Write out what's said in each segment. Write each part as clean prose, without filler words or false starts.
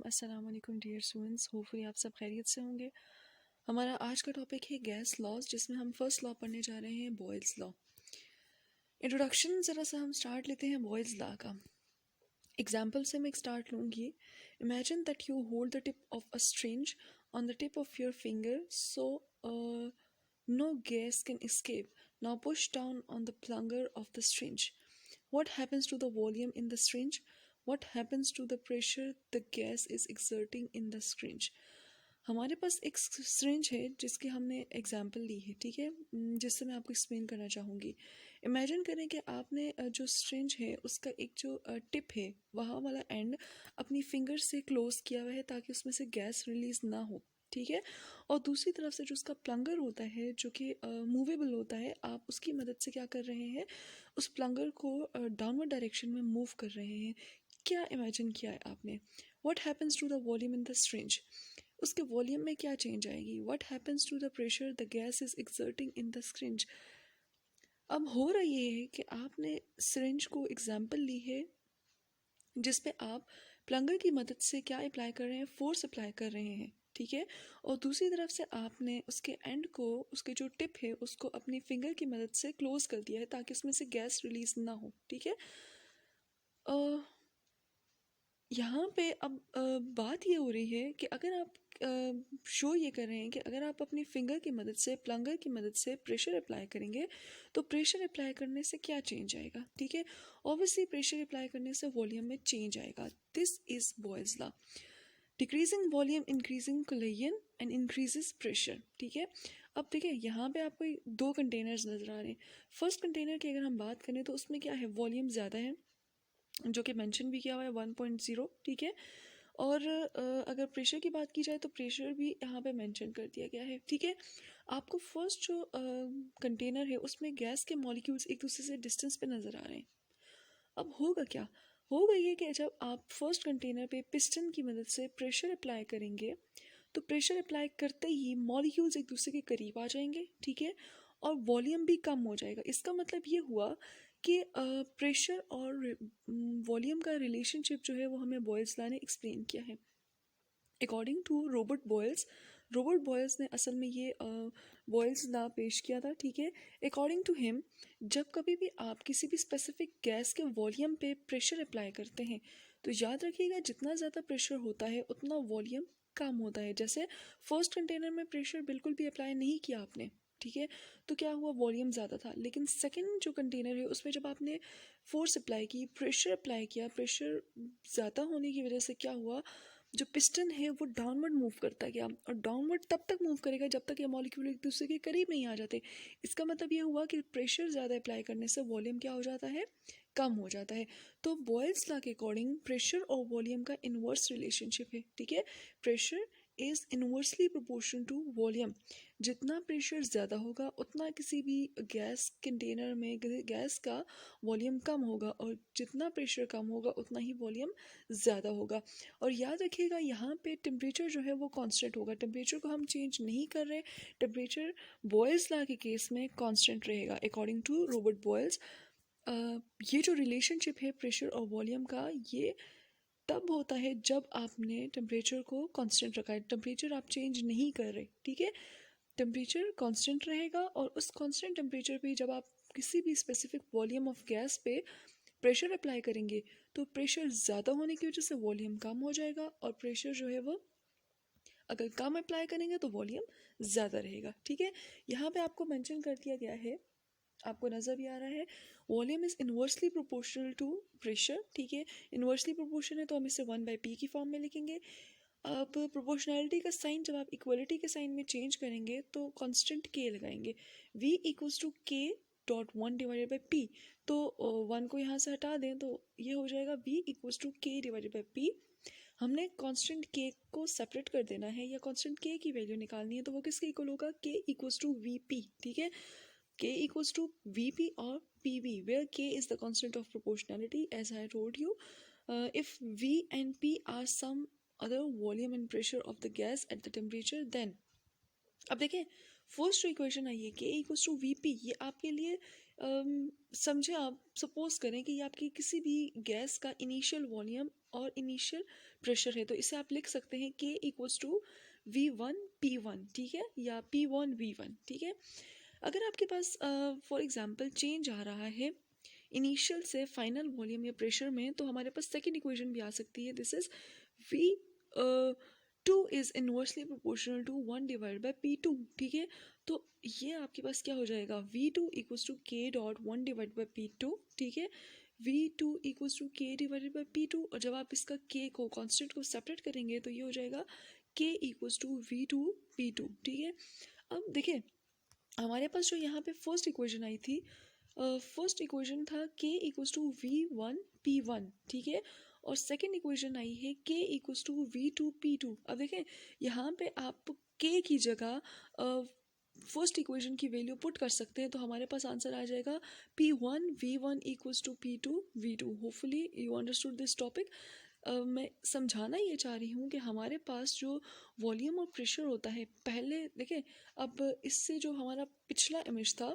अस्सलाम वालेकुम dear students, hopefully आप सब खैरियत से होंगे। हमारा आज का टॉपिक है गैस लॉज, जिसमें हम फर्स्ट लॉ पढ़ने जा रहे हैं, बॉयल्स लॉ। इंट्रोडक्शन ज़रा सा हम स्टार्ट लेते हैं बॉयल्स लॉ का। एग्जाम्पल से मैं एक स्टार्ट लूँगी। Imagine that you hold the tip of a syringe on the tip of your finger so no gas can escape. Now push down on the plunger of the syringe. What happens to the volume in the syringe? What happens to the pressure the gas is exerting in the syringe? हमारे पास एक syringe है जिसकी हमने example ली है, ठीक है, जिससे मैं आपको एक्सप्लेन करना चाहूँगी। इमेजिन करें कि आपने जो सिरिंज है उसका एक जो टिप है, वहाँ वाला एंड अपनी फिंगर से क्लोज किया हुआ है ताकि उसमें से गैस रिलीज ना हो, ठीक है। और दूसरी तरफ से जो उसका प्लंगर होता है जो कि मूवेबल होता है, आप उसकी मदद से क्या कर रहे हैं, उस प्लंगर को डाउनवर्ड डायरेक्शन में मूव कर रहे हैं। क्या इमेजिन किया है आपने? What happens to the volume in the syringe? उसके वॉल्यूम में क्या चेंज आएगी? What happens to the pressure the gas is exerting in the syringe? अब हो रहा ये है कि आपने सिरिंज को एग्जाम्पल ली है जिसपे आप प्लंगर की मदद से क्या अप्लाई कर रहे हैं, फोर्स अप्लाई कर रहे हैं, ठीक है। और दूसरी तरफ से आपने उसके एंड को, उसके जो टिप है उसको अपनी फिंगर की मदद से क्लोज कर दिया है ताकि उसमें से गैस रिलीज ना हो, ठीक है। यहाँ पे अब बात ये हो रही है कि अगर आप शो ये कर रहे हैं कि अगर आप अपनी फिंगर की मदद से, प्लंगर की मदद से प्रेशर अप्लाई करेंगे तो प्रेशर अप्लाई करने से क्या चेंज आएगा, ठीक है। ऑब्वियसली प्रेशर अप्लाई करने से वॉल्यूम में चेंज आएगा। This is Boyle's law. Decreasing volume increasing collision and increases pressure, ठीक है। अब देखिए यहाँ पे आपको दो कंटेनर्स नजर आ रहे हैं। फर्स्ट कंटेनर की अगर हम बात करें तो उसमें क्या है, वॉल्यूम ज़्यादा है जो कि मेंशन भी किया हुआ है 1.0, ठीक है। और अगर प्रेशर की बात की जाए तो प्रेशर भी यहाँ पे मेंशन कर दिया गया है, ठीक है। आपको फर्स्ट जो कंटेनर है उसमें गैस के मॉलिक्यूल्स एक दूसरे से डिस्टेंस पे नज़र आ रहे हैं। अब होगा क्या, होगा ये कि जब आप फर्स्ट कंटेनर पे पिस्टन की मदद से प्रेशर अप्लाई करेंगे तो प्रेशर अप्लाई करते ही मॉलिक्यूल्स एक दूसरे के करीब आ जाएंगे, ठीक है। और वॉल्यूम भी कम हो जाएगा। इसका मतलब ये हुआ कि प्रेशर और वॉल्यूम का रिलेशनशिप जो है वो हमें बॉयल्स लॉ ने एक्सप्लेन किया है। अकॉर्डिंग टू रॉबर्ट बॉयल्स ने असल में ये बॉयल्स लॉ पेश किया था, ठीक है। अकॉर्डिंग टू हिम, जब कभी भी आप किसी भी स्पेसिफिक गैस के वॉल्यूम पे प्रेशर अप्लाई करते हैं तो याद रखिएगा जितना ज़्यादा प्रेशर होता है उतना वॉल्यूम कम होता है। जैसे फर्स्ट कंटेनर में प्रेशर बिल्कुल भी अप्लाई नहीं किया आपने, ठीक है, तो क्या हुआ, वॉल्यूम ज़्यादा था। लेकिन सेकंड जो कंटेनर है उसमें जब आपने फोर्स अप्लाई की, प्रेशर अप्लाई किया, प्रेशर ज़्यादा होने की वजह से क्या हुआ, जो पिस्टन है वो डाउनवर्ड मूव करता गया। और डाउनवर्ड तब तक मूव करेगा जब तक ये मॉलिक्यूल एक दूसरे के करीब नहीं आ जाते। इसका मतलब ये हुआ कि प्रेशर ज़्यादा अप्लाई करने से वॉल्यूम क्या हो जाता है, कम हो जाता है। तो बॉयल्स लॉ के अकॉर्डिंग प्रेशर और वॉल्यूम का इन्वर्स रिलेशनशिप है, ठीक है। Pressure is inversely proportion to volume. जितना प्रेशर ज़्यादा होगा उतना किसी भी गैस कंटेनर में गैस का वॉल्यूम कम होगा, और जितना प्रेशर कम होगा उतना ही वॉल्यूम ज़्यादा होगा। और याद रखिएगा यहाँ पे टेम्परेचर जो है वो कांस्टेंट होगा। टेम्परेचर को हम चेंज नहीं कर रहे। टेम्परेचर बॉयल्स लॉ के केस में कांस्टेंट रहेगा अकॉर्डिंग टू रॉबर्ट बॉयल्स। ये जो रिलेशनशिप है प्रेशर और वॉल्यूम का, ये तब होता है जब आपने टेम्परेचर को कांस्टेंट रखा है। टेम्परेचर आप चेंज नहीं कर रहे, ठीक है। टेम्परेचर कांस्टेंट रहेगा और उस कांस्टेंट टेम्परेचर पे जब आप किसी भी स्पेसिफिक वॉल्यूम ऑफ गैस पे प्रेशर अप्लाई करेंगे तो प्रेशर ज़्यादा होने की वजह से वॉल्यूम कम हो जाएगा, और प्रेशर जो है वो अगर कम अप्लाई करेंगे तो वॉल्यूम ज़्यादा रहेगा, ठीक है। यहाँ पे आपको मेंशन कर दिया गया है, आपको नज़र भी आ रहा है, volume is inversely proportional to pressure, ठीक है। इन्वर्सली प्रोपोर्शन है तो हम इसे 1/p की फॉर्म में लिखेंगे। अब प्रोपोर्शनैलिटी का साइन जब आप इक्वलिटी के साइन में चेंज करेंगे तो कांस्टेंट के लगाएंगे। v इक्वल्स टू के डॉट 1 डिवाइडेड बाई पी। तो 1 को यहाँ से हटा दें तो ये हो जाएगा v इक्वल्स टू के डिवाइडेड बाई पी। हमने कांस्टेंट के को सेपरेट कर देना है या कांस्टेंट के की वैल्यू निकालनी है, तो वो किसके इक्वल होगा, के इक्वल्स टू वी पी, ठीक है। K equals to VP or PV, where K is the constant of proportionality, as I told you. If V and P are some other volume and pressure of the gas at the temperature, then अब देखें first जो equation आई है K equals to V P, ये आपके लिए समझे, आप सपोज करें कि ये आपकी किसी भी गैस का इनिशियल वॉल्यूम और इनिशियल प्रेशर है, तो इसे आप लिख सकते हैं K equals to V1 P1, ठीक है, या P1 V1, ठीक है। अगर आपके पास फॉर एग्जांपल चेंज आ रहा है इनिशियल से फाइनल वॉल्यूम या प्रेशर में, तो हमारे पास सेकेंड इक्वेशन भी आ सकती है। This is V2 is inversely proportional to 1 divide by P2, ठीक है। तो ये आपके पास क्या हो जाएगा, V2 equals to K dot 1 divide by P2, ठीक है। V2 equals to K divided by P2, और जब आप इसका K को कॉन्स्टेंट को सेपरेट करेंगे तो ये हो जाएगा K equals to V2 P2, ठीक है। अब देखिए हमारे पास जो यहाँ पे फर्स्ट इक्वेशन आई थी, फर्स्ट इक्वेशन था K equals to V1 P1, ठीक है, और सेकेंड इक्वेशन आई है K equals to V2 P2। अब देखें यहाँ पे आप K की जगह फर्स्ट इक्वेशन की वैल्यू पुट कर सकते हैं, तो हमारे पास आंसर आ जाएगा P1 V1 equals to P2 V2। Hopefully you understood this topic. मैं समझाना ये चाह रही हूँ कि हमारे पास जो वॉल्यूम और प्रेशर होता है, पहले देखें, अब इससे जो हमारा पिछला इमेज था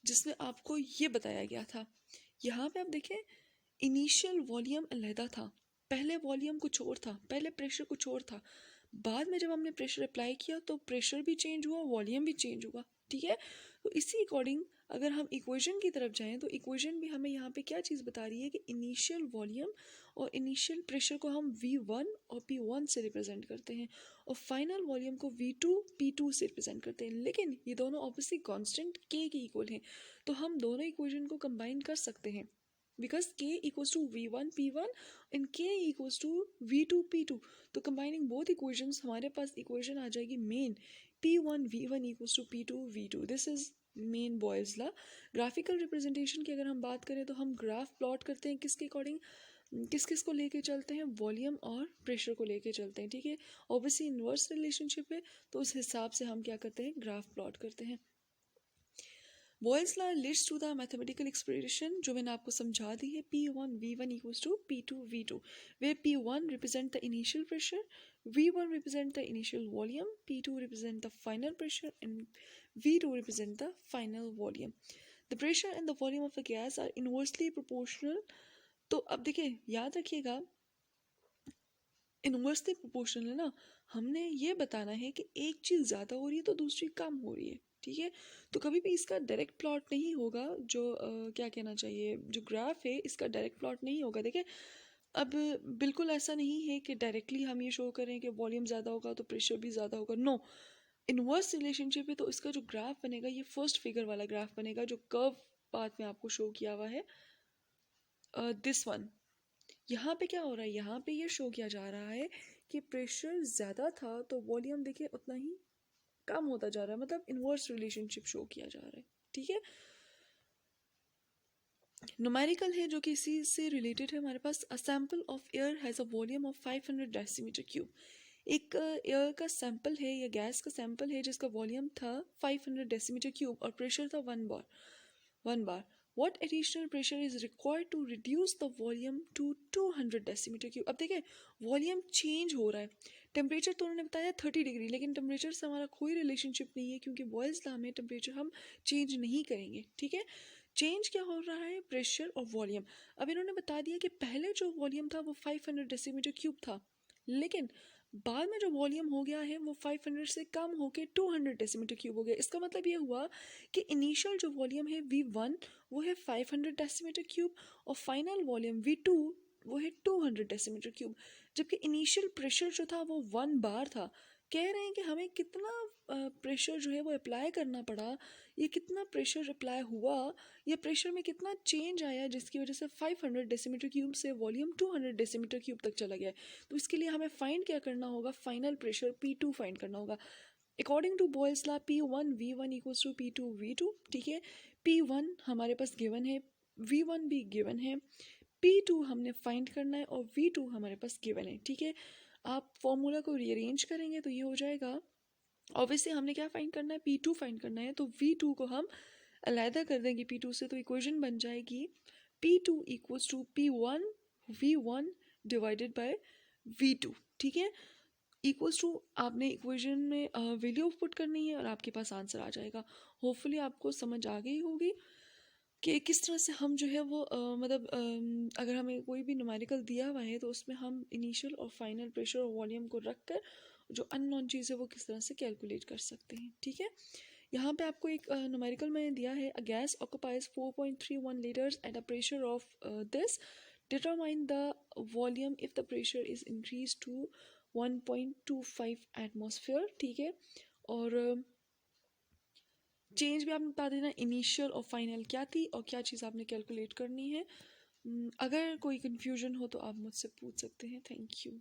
जिसमें आपको ये बताया गया था, यहाँ पे आप देखें इनिशियल वॉल्यूम अलहदा था, पहले वॉल्यूम कुछ और था, पहले प्रेशर कुछ और था, बाद में जब हमने प्रेशर अप्लाई किया तो प्रेशर भी चेंज हुआ, वॉल्यूम भी चेंज हुआ, ठीक है। तो इसी अकॉर्डिंग अगर हम इक्वेशन की तरफ जाएं तो इक्वेशन भी हमें यहाँ पे क्या चीज़ बता रही है कि इनिशियल वॉल्यूम और इनिशियल प्रेशर को हम V1 और P1 से रिप्रेजेंट करते हैं, और फाइनल वॉल्यूम को V2 P2 से रिप्रेजेंट करते हैं, लेकिन ये दोनों ऑब्वियसली कांस्टेंट K के इक्वल हैं, तो हम दोनों इक्वेशन को कंबाइन कर सकते हैं because K equals to V1 P1 and K equals to V2 P2। तो combining both equations हमारे पास equation आ जाएगी main P1 V1 equals to P2 V2। This is main Boyle's law. Graphical representation की अगर हम बात करें तो हम ग्राफ प्लॉट करते हैं किसके अकॉर्डिंग, किस किस को लेके चलते हैं, वॉल्यूम और प्रेशर को लेके चलते हैं, ठीक है। ऑब्वियसली इन्वर्स रिलेशनशिप है, तो उस हिसाब से हम क्या करते हैं, ग्राफ प्लॉट करते हैं। Boyle's law leads to the mathematical expression जो मैंने आपको समझा दी है, P1 V1 equals to P2 V2, where P1 represent the initial pressure, V1 represent the initial volume, P2 represent the final pressure and V2 represent the final volume. The pressure and the volume of a gas are inversely proportional। तो अब देखिए याद रखिएगा inversely proportional है ना, हमने ये बताना है कि एक चीज़ ज़्यादा हो रही है तो दूसरी कम हो रही है, ठीक है। तो कभी भी इसका डायरेक्ट प्लॉट नहीं होगा, जो क्या कहना चाहिए, जो ग्राफ है इसका डायरेक्ट प्लॉट नहीं होगा। देखिए अब बिल्कुल ऐसा नहीं है कि डायरेक्टली हम ये शो करें कि वॉल्यूम ज़्यादा होगा तो प्रेशर भी ज़्यादा होगा, नो। इनवर्स रिलेशनशिप है, तो इसका जो ग्राफ बनेगा ये फर्स्ट फिगर वाला ग्राफ बनेगा जो कर्व पाथ में आपको शो किया हुआ है, दिस वन। यहाँ पे क्या हो रहा है, यहाँ पे ये शो किया जा रहा है कि प्रेशर ज़्यादा था तो वॉल्यूम देखिए उतना ही कम होता जा रहा है, मतलब इनवर्स रिलेशनशिप शो किया जा रहा है, ठीक है। न्यूमेरिकल है जो कि इसी से रिलेटेड है हमारे पास। A sample of air has a volume of 500 decimetre cube. एक एयर का सैंपल है या गैस का सैंपल है जिसका वॉल्यूम था 500 डेसीमीटर क्यूब और प्रेशर था 1 बार। What additional pressure is required to reduce the volume to 200 decimetre cube. अब देखिए वॉल्यूम चेंज हो रहा है, टेम्परेचर तो उन्होंने बताया 30 डिग्री, लेकिन टेम्परेचर से हमारा कोई रिलेशनशिप नहीं है क्योंकि बॉयल्स लॉ में टेम्परेचर हम चेंज नहीं करेंगे, ठीक है। चेंज क्या हो रहा है, प्रेशर और वॉल्यूम। अब इन्होंने बता दिया कि पहले जो वॉल्यूम था वो 500 डेसीमीटर क्यूब था, लेकिन बाद में जो वॉल्यूम हो गया है वो 500 से कम होकर 200 डेसीमीटर क्यूब हो गया। इसका मतलब ये हुआ कि इनिशियल जो वॉल्यूम है V1 वो है 500 डेसीमीटर क्यूब और फाइनल वॉल्यूम V2 वो है 200 डेसीमीटर क्यूब, जबकि इनिशियल प्रेशर जो था वो 1 बार था। कह रहे हैं कि हमें कितना प्रेशर जो है वो अप्लाई करना पड़ा, ये कितना प्रेशर अप्लाई हुआ, ये प्रेशर में कितना चेंज आया जिसकी वजह से 500 डेसीमीटर क्यूब से वॉल्यूम 200 डेसीमीटर क्यूब तक चला गया है। तो इसके लिए हमें फाइंड क्या करना होगा, फाइनल प्रेशर P2 फाइंड करना होगा। According to Boyle's law P1 V1 equals to P2 V2, ठीक है। P1 हमारे पास गिवन है, V1 भी गिवन है, P2 हमने फाइंड करना है और V2 हमारे पास गिवन है, ठीक है। आप फॉर्मूला को रीअरेंज करेंगे तो ये हो जाएगा, ऑब्वियसली हमने क्या फाइंड करना है, P2 फाइंड करना है, तो V2 को हम अलहदा कर देंगे P2 से, तो इक्वेशन बन जाएगी P2 equals to P1 V1 divided by V2, ठीक है। इक्वल्स टू आपने इक्वेशन में वैल्यू पुट करनी है और आपके पास आंसर आ जाएगा। होपफुली आपको समझ आ गई होगी। कि किस तरह से हम जो है वो मतलब अगर हमें कोई भी न्यूमेरिकल दिया हुआ है तो उसमें हम इनिशियल और फाइनल प्रेशर और वॉल्यूम को रख कर जो अननोन चीज़ है वो किस तरह से कैलकुलेट कर सकते हैं। ठीक है, यहाँ पे आपको एक न्यूमेरिकल मैंने दिया है, a gas occupies 4.31 litres at a pressure of this, determine the volume if the pressure is increase to 1.25 atmosphere. ठीक है, और चेंज भी आपने बता देना इनिशियल और फाइनल क्या थी और क्या चीज़ आपने कैलकुलेट करनी है। अगर कोई कन्फ्यूजन हो तो आप मुझसे पूछ सकते हैं। Thank you.